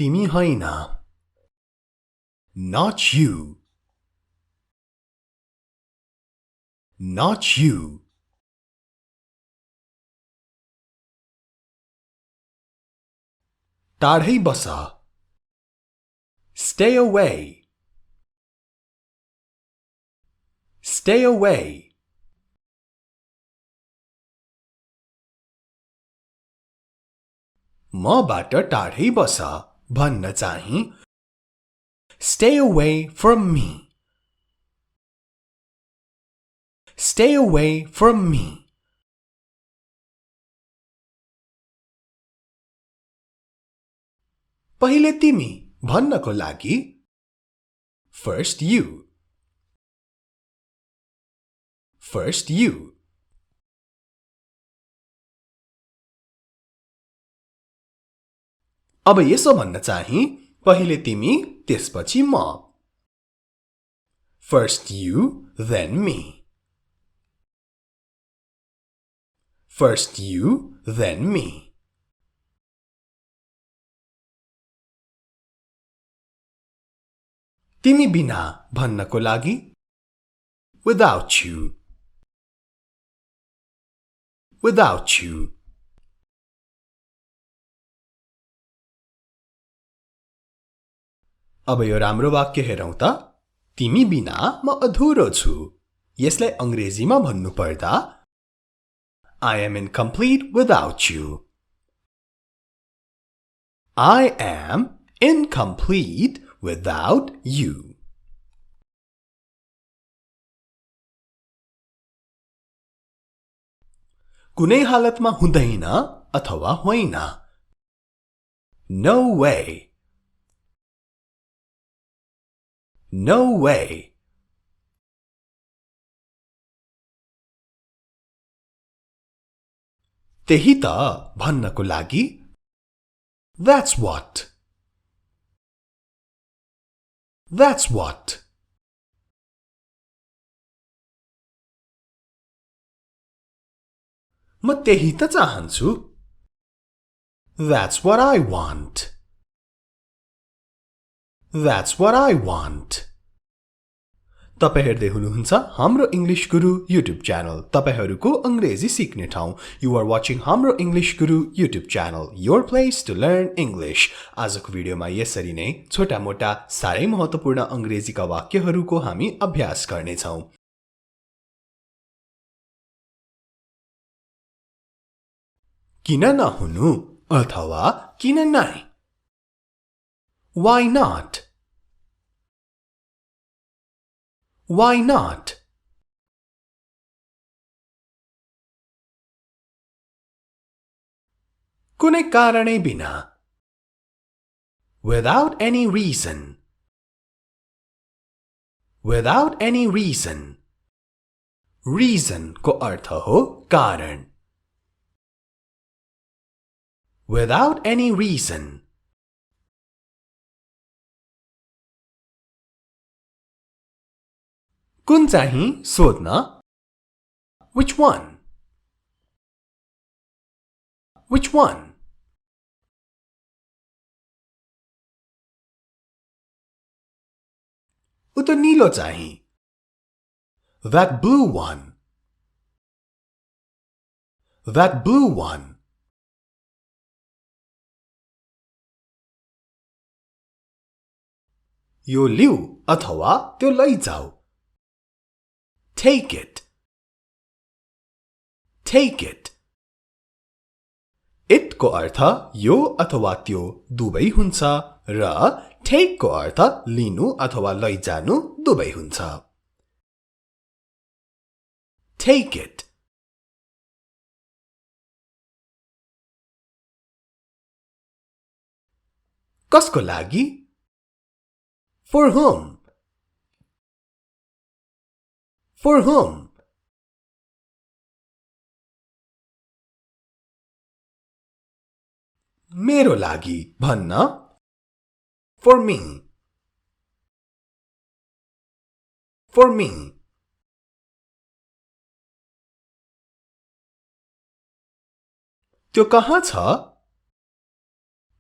तिमी होइन Not you Not you टाढै बस Stay away Stay away मबाट टाढै बस भन्न चाहिँ Stay away from me Stay away from me पहिले तिमी भन्नको लागि First you First you अब यसो भन्न चाहिँ पहिले तिमी त्यसपछि म First you then me First you then me तिमी बिना भन्नको लागि Without you Without you अब यो राम्रो वाक्य हेरौं त तिमी बिना म अधुरो छु यसलाई अंग्रेजीमा भन्नु पर्दा I am incomplete without you I am incomplete without you कुनै हालतमा हुँदैन अथवा होइन No way No way त्यही त भन्नको लागि That's what That's what म त्यही त चाहन्छु That's what I want That's what I want तपाई हेर्दै हुनुहुन्छ हाम्रो इंग्लिश गुरु YouTube च्यानल तपाईहरुको अंग्रेजी सिक्ने ठाउँ You are watching Hamro English Guru YouTube channel your place to learn English आजको भिडियोमा यसरी नै छोटा मोटा सारै महत्त्वपूर्ण अंग्रेजीका वाक्यहरुको हामी अभ्यास गर्ने छौं किन नहुनु अथवा किन नै Why not Why not कुनै कारणै बिना Without any reason Without any reason Reason को अर्थ हो कारण Without any reason कुन चाहिँ सोध्न Which one Which one उतो नीलो चाहिँ That blue one That blue one यो लिऊ अथवा त्यो लैजाऊ Take it Take it It को अर्थ यो अथवा त्यो दुबै हुन्छ र take को अर्थ लिनु अथवा लैजानु दुबै हुन्छ Take it कसको लागि For whom For whom मेरो लागि भन्न For me For me त्यो कहाँ छ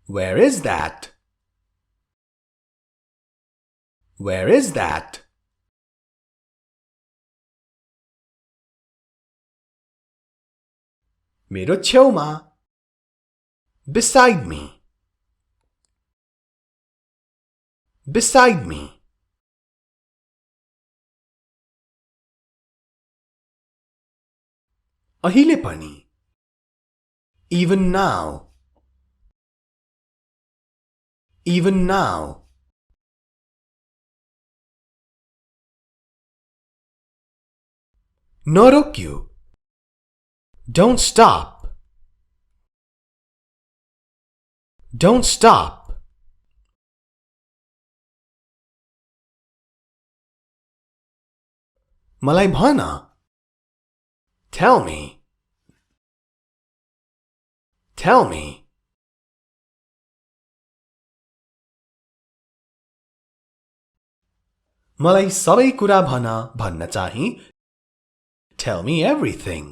Where is that Where is that? मेरो छेउमा. Beside me. Beside me. अहिले पनि. Even now. Even now. नरोक्यू. Don't stop. Don't stop. मलाई भन. Tell me. Tell me. मलाई सबै कुरा भन भन्न चाहिँ. Tell me everything.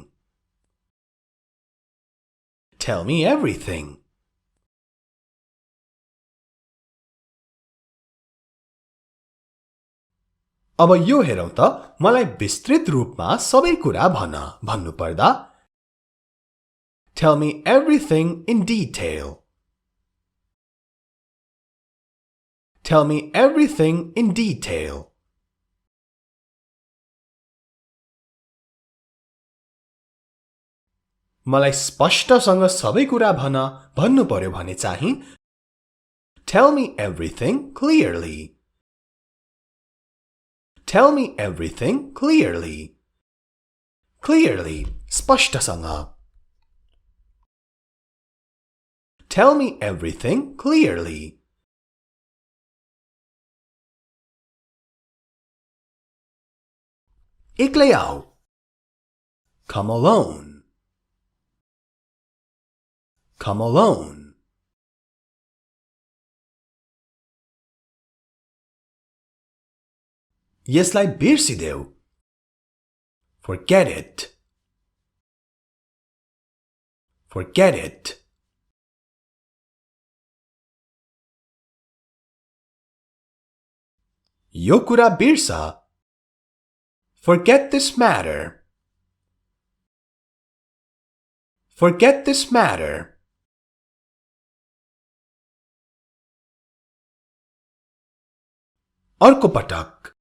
Tell me everything. अब यो हेरौं त मलाई विस्तृत रूपमा सबै कुरा भन भन्नु पर्दा Tell me everything in detail. Tell me everything in detail. मलाई स्पष्टसँग सबै कुरा भन भन्नु पर्यो भने चाहिँ Tell me everything clearly. Tell me everything clearly. Clearly, स्पष्टसँग. Tell me everything clearly. एक्लै आऊ. Come alone. Come alone. यसलाई बिर्सिदेऊ. Forget it. Forget it. यो कुरा बिर्स. Forget this matter. Forget this matter. अर्को पटक.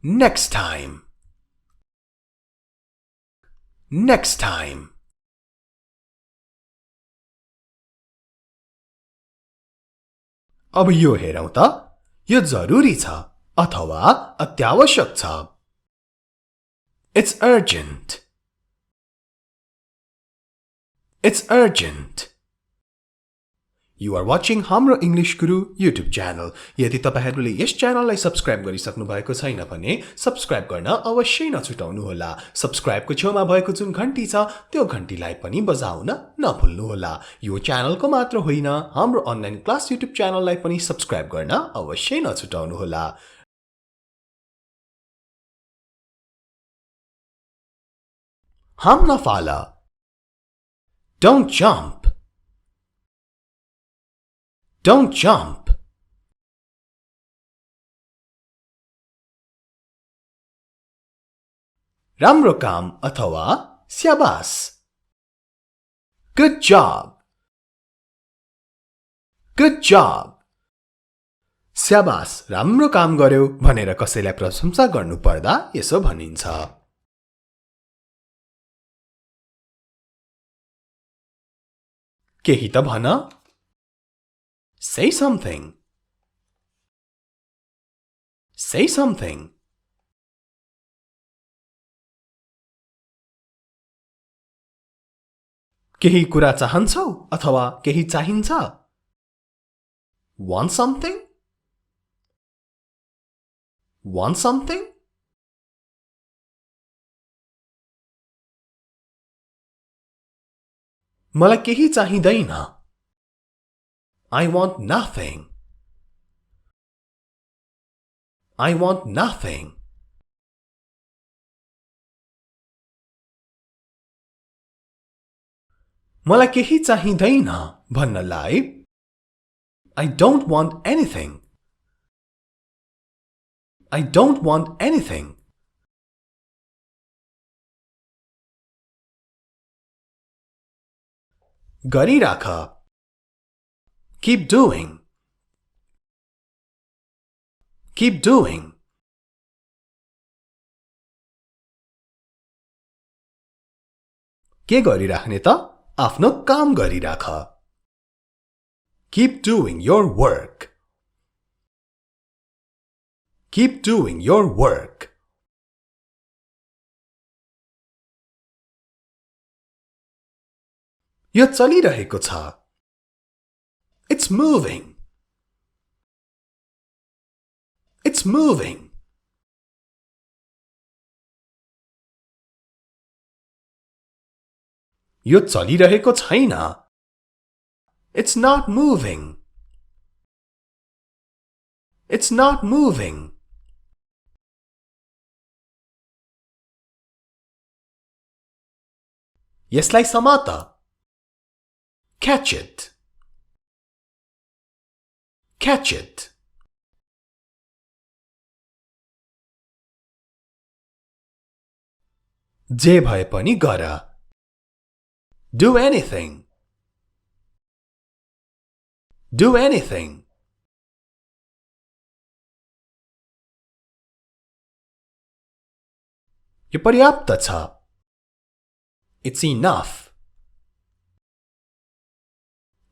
Next time. Next time. अब यो हेरौं त यो जरुरी छ अथवा अत्यावश्यक छ. It's urgent. It's urgent. You are watching Hamro English Guru YouTube channel. यदि तपाईहरुले यस च्यानललाई सब्स्क्राइब गरिसक्नु भएको छैन भने सब्स्क्राइब गर्न अवश्य नछुटाउनु होला. सब्स्क्राइबको छेउमा भएको जुन घण्टी छ त्यो घण्टीलाई पनि बजाउन नभुल्नु होला. यो च्यानलको मात्र होइन हाम्रो अनलाइन क्लास YouTube च्यानललाई पनि सब्स्क्राइब गर्न अवश्य नछुटाउनु होला. हाम नफाल. Don't jump. Don't jump. राम्रो काम अथवा स्याबास. Good job. Good job. स्याबास राम्रो काम गर्यौ भनेर कसैलाई प्रशंसा गर्नु पर्दा यसो भनिन्छ. केही त भन. Say something. Say something. केही कुरा चाहन्छौ अथवा केही चाहिन्छ? Want something? Want something? मलाई केही चाहिँदैन. I want nothing. I want nothing. मलाई केही चाहिँदैन भन्नलाई I don't want anything. I don't want anything. गरिराख. Keep doing. Keep doing. के गरिराख्ने त? आफ्नो काम गरिराख. Keep doing your work. Keep doing your work. यो चलिरहेको छ. It's moving. It's moving. यो चलिरहेको छैन. It's not moving. It's not moving. यसलाई समात. Catch it. Catch it. जे भए पनि गर. Do anything. Do anything. यो पर्याप्त छ. It's enough.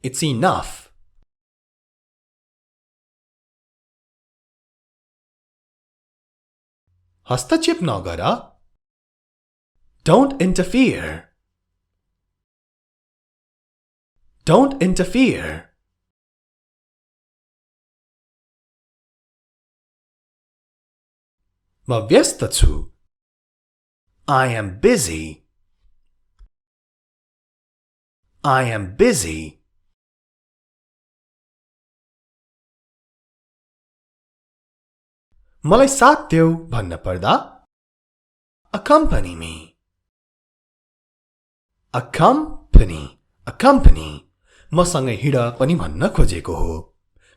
It's enough. हस्तक्षेप नगर. Don't interfere. Don't interfere. म व्यस्त छु. I am busy. I am busy. मलाई साथ देऊ भन्न पर्दा accompany me. Accompany. Accompany. मसँगै हिँड पनि भन्न खोजेको हो.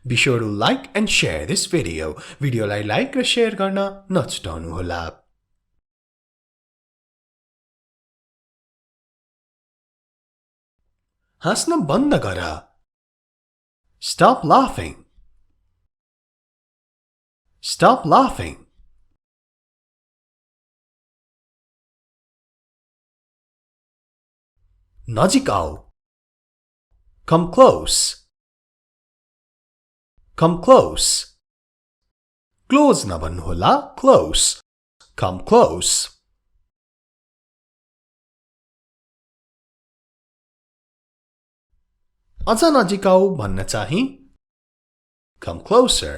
Be sure to like and share this video. भिडियोलाई लाइक र शेयर गर्न नछुटाउनु होला. हाँस्न बन्द गर. Stop laughing. Stop laughing. नजिक आऊ. Come close. Come close. Close नभन्नुहोला. Close. Come close. अझ नजिक आऊ भन्न चाहिँ Come closer.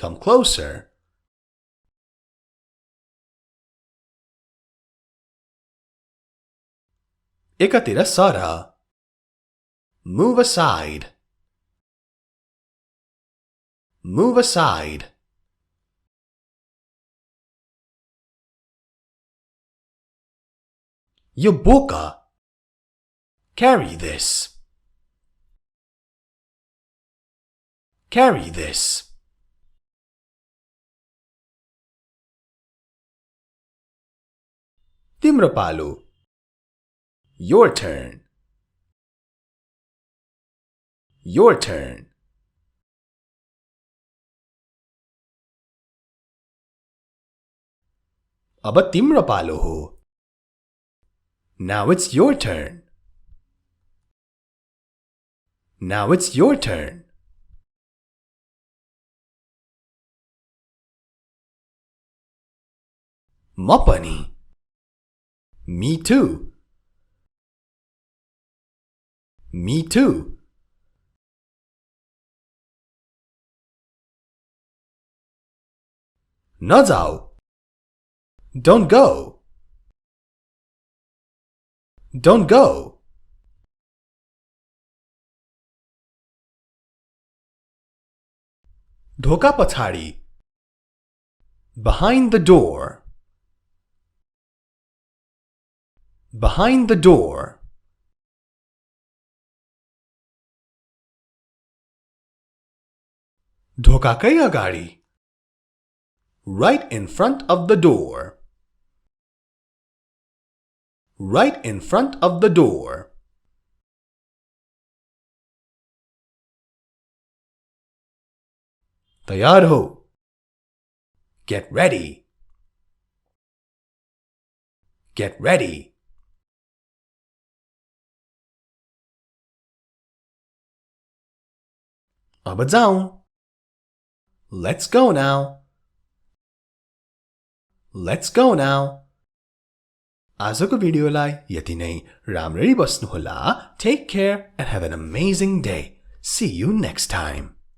Come closer. एकातिर sir. Move aside. Move aside. यो बोका. Carry this. Carry this. तिम्रो पालो. Your turn. Your turn. अब तिम्रो पालो हो. Now it's your turn. Now it's your turn. म पनि. Me too. Me too. नजाऊ. Don't go. Don't go. ढोका पछाडि. Behind the door. Behind the door. ढोकाकै अगाडि. Right in front of the door. Right in front of the door. तैयार हो. Get ready. Get ready. अब जाऊं. Let's go now. Let's go now. आजको भिडियोलाई यति नै. राम्ररी बस्नुहोला. Take care and have an amazing day. See you next time.